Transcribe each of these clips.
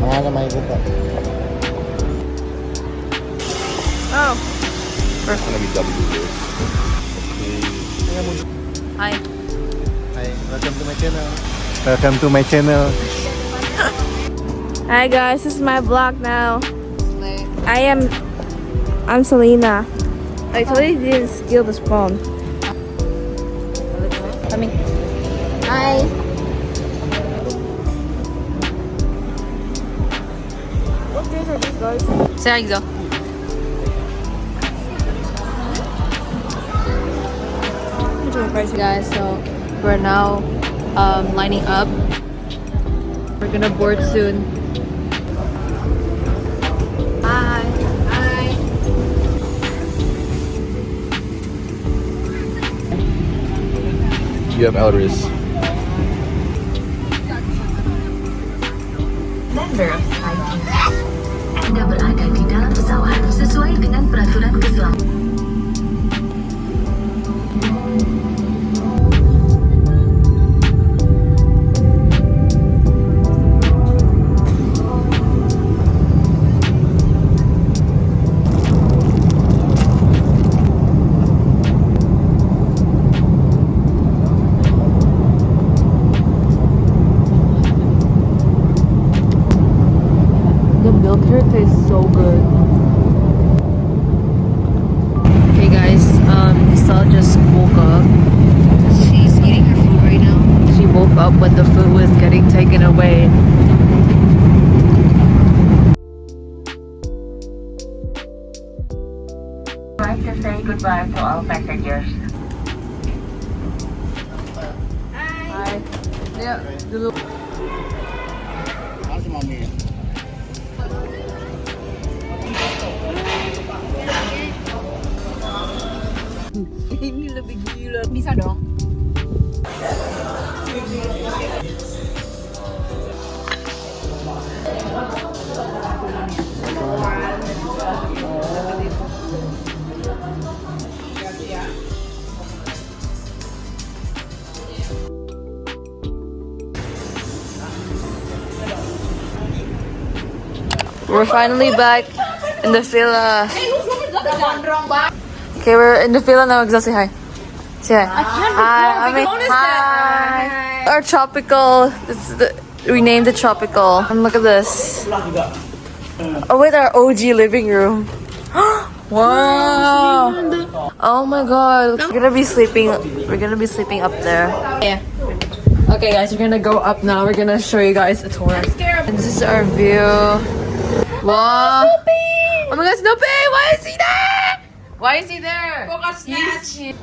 Pangalan makikita. Oh. First gonna be W this. Hi. Hi, welcome to my channel. Welcome to my channel. Hi guys, this is my vlog now. I'm Selena. I totally didn't steal this phone. Coming. Hi. What days are these guys? Say hi, Gzo. Guys, so we're now lining up. We're gonna board soon. Hi. Hi. You have Elris. Member of flight. Anda berada di dalam pesawat sesuai dengan peraturan keselamatan. The milk here tastes so good. Okay guys, Isal just woke up. She's eating her food right now. She woke up when the food was getting taken away. I'd like to say goodbye to all passengers. Hi. Yeah, How's mommy? ini lebih gila. Bisa dong. We're finally back in the villa. Okay, we're in the villa now. Say hi. Say hi. Hi. Hi. Our tropical. We named it tropical. And look at this. Oh wait, our OG living room. Wow. Oh my god. We're gonna be sleeping. We're gonna be sleeping up there. Yeah. Okay, guys, we're gonna go up now. We're gonna show you guys a tour. And this is our view. Wow. Oh my god, Snoopy! Why is he there? Why is he there? Focus snatch.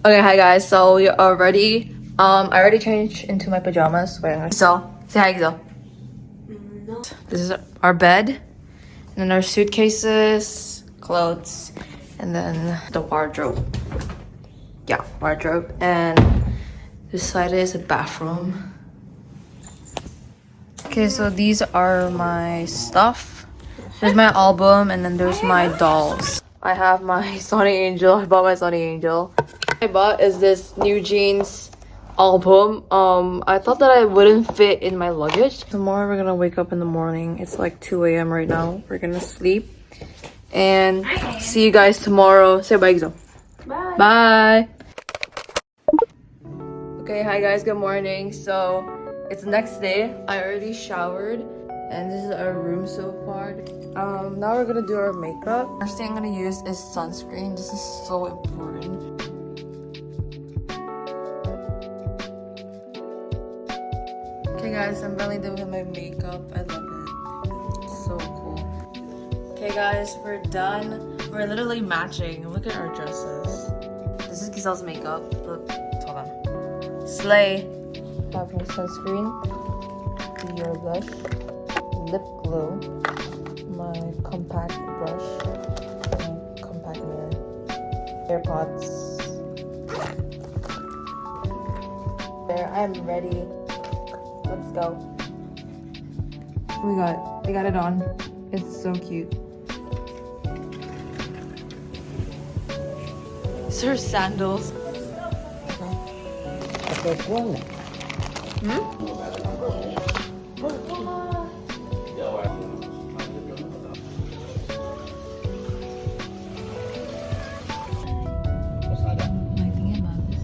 Okay, hi guys. So we are ready. I already changed into my pajamas. Wait, so say hi, Gzo. No. This is our bed, and then our suitcases, clothes, and then the wardrobe. Yeah, wardrobe. And this side is a bathroom. Okay, so these are my stuff. There's my album, and then there's my dolls. I have my Sonic Angel. I bought my Sonic Angel. I bought is this New Jeans album. I thought that I wouldn't fit in my luggage. Tomorrow we're gonna wake up in the morning. It's like 2 a.m. right now. We're gonna sleep and see you guys tomorrow. Say bye, Gzo. Bye. Bye. Okay, hi guys, good morning. So it's the next day. I already showered and this is our room so far. Now we're gonna do our makeup. First thing I'm gonna use is sunscreen. This is so important. Okay guys, I'm really doing my makeup. I love it. It's so cool. Okay guys, we're done. We're literally matching. Look at our dresses. This is Giselle's makeup. Look, hold on. Slay. Have my sunscreen, your blush, lip glue, my compact brush, my compact mirror, AirPods. There, I'm ready. Let's go. We got it on. It's so cute. These are sandals. Lightingnya bagus.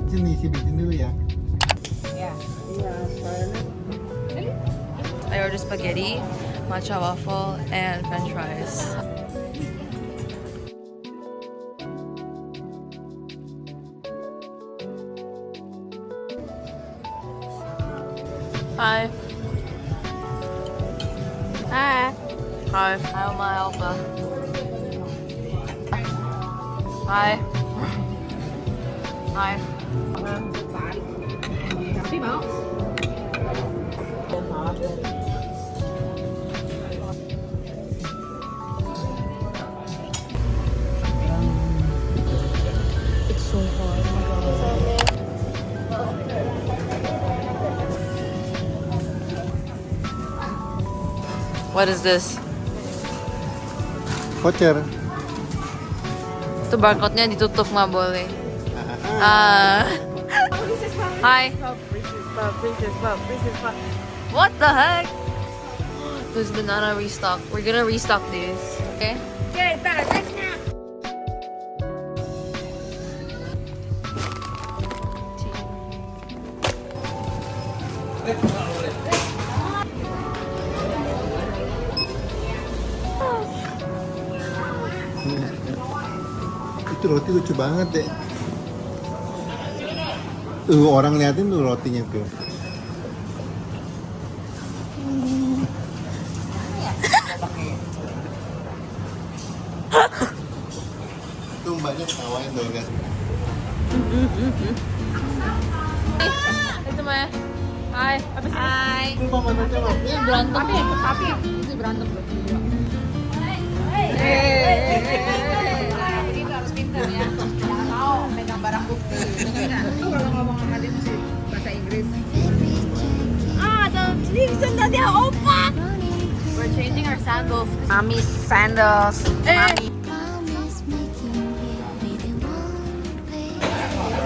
Sini, bikin dulu ya. I ordered spaghetti, matcha waffle, and french fries. Hi. Hi. Hi. Hi, my alpha. Hi. Hi. It's so hot. Oh my god. What is this? Voucher. Itu barcode-nya ditutup nggak boleh. Hi. What the heck? There's banana restock. We're gonna restock these. Okay? Get it back right now. Itu roti lucu banget deh. Orang liatin tuh rotinya tuh. Tuh mbaknya ketawain tuh kan. Itu Maya. Hai. Apa sih? Hai. Itu mama nanya mas. Ini berantem. Tapi itu berantem loh. Begitu harus pintar ya. Jangan mau megang barang bukti. Kalau ngomong sama dia mesti bahasa Inggris. Ada opa. We're changing our sandals. Mami sandals. Mami.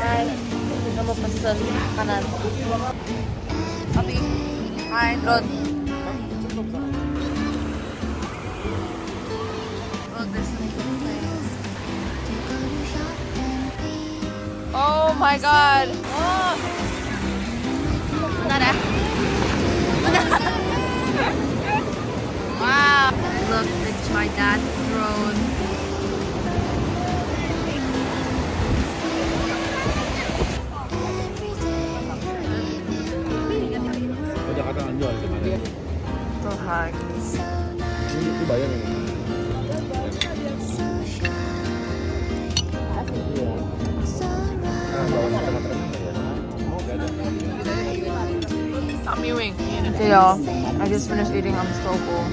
Hai. Kita mau pesen makanan. Papi. Hai, Ron. Oh my god. Oh. Bentar ya. Wow. Look, it's my dad's drone. Jakarta nggak jual kemarin. Tuhan. Itu bayar ya? Stop mewing. Okay, y'all. I just finished eating. I'm so full.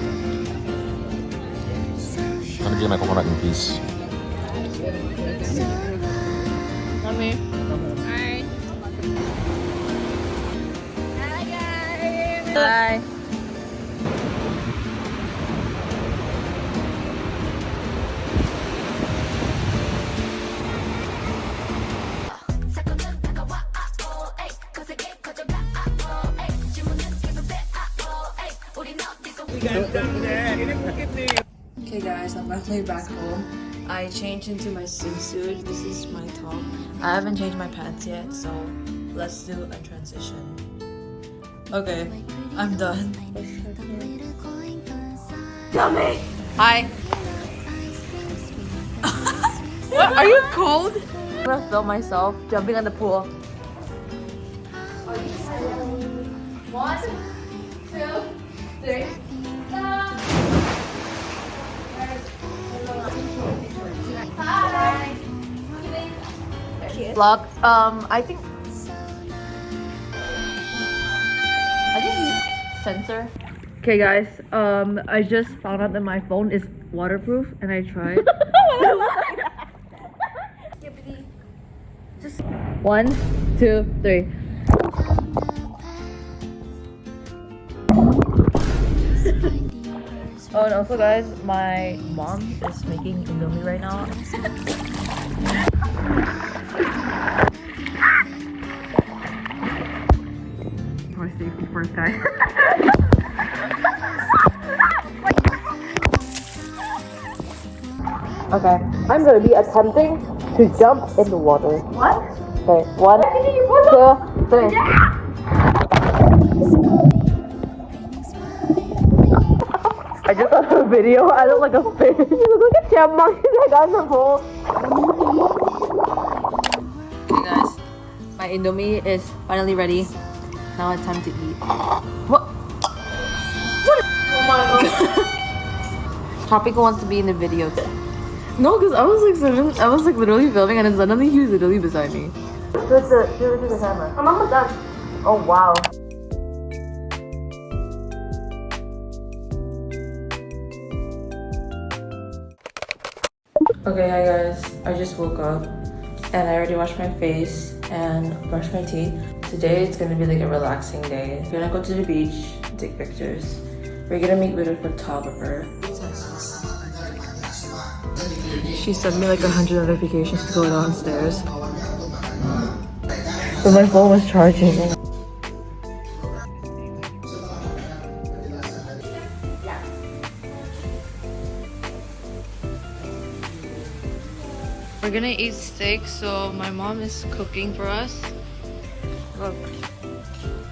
Gonna get my coconut in peace. Mommy. Hai. Hai guys. Bye. Okay guys, I'm finally back home. I changed into my swimsuit. This is my top. I haven't changed my pants yet, so let's do a transition. Okay, I'm done. Dummy! Hi! What? Are you cold? I'm gonna film myself jumping on the pool. 1, 2, 3. Hi. Vlog. I think sensor. Okay, guys. I just found out that my phone is waterproof, and I tried. Just 1, 2, 3. Oh, and also guys, my mom is making Indomie right now. For safety first, guys. Okay, I'm gonna be attempting to jump in the water. What? Okay, 1, 2, 3. I just saw a video. I look like a fish. You look like a chipmunk. Like on the bowl. Okay, guys, my Indomie is finally ready. Now it's time to eat. What? Oh my god. Tropical wants to be in the video. No, because I was like literally filming and then suddenly he was literally beside me. Show the camera. I'm almost done. Oh wow. Okay, hi guys. I just woke up and I already washed my face and brushed my teeth. Today it's gonna be like a relaxing day. We're gonna go to the beach, take pictures. We're gonna meet with a photographer. She sent me like 100 notifications to go downstairs. But my phone was charging. We're gonna eat steak, so my mom is cooking for us. Look.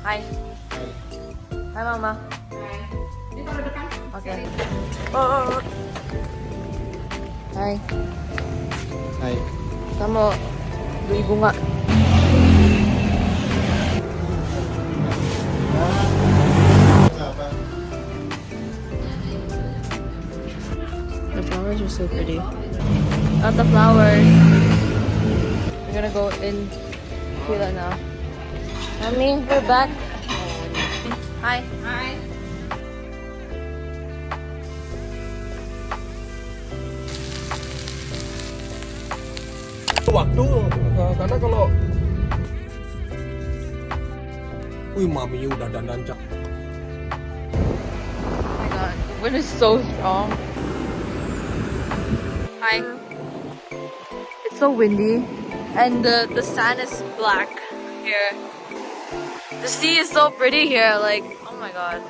Hi. Hi, Mama. Okay. Oh. Hi. Hi. Kamu beli bunga. The flowers are so pretty. Got the flowers. We're gonna go in Fila now. Mommy, we're back. Hi. Hi. Waktu karena kalau wih mami udah dandan cak. Oh my god, the wind is so strong. Hi. It's so windy and the sand is black here. The sea is so pretty here, like, oh my god.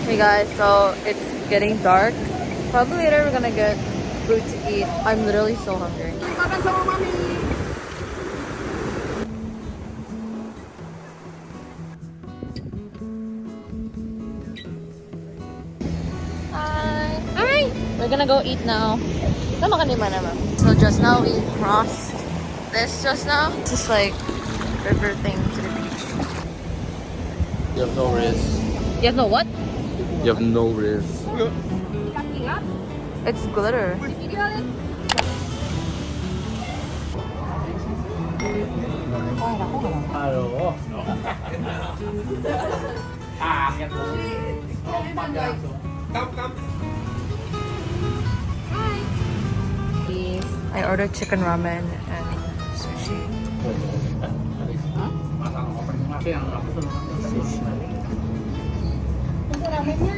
Hey guys, so it's getting dark. Probably later we're gonna get food to eat. I'm literally so hungry. Hi. Hi. We're gonna go eat now. So just now we crossed this just now. It's just like river thing to the beach. You have no risk. You have no what? You have no risk. It's glitter. I ordered chicken ramen and sushi. Ramennya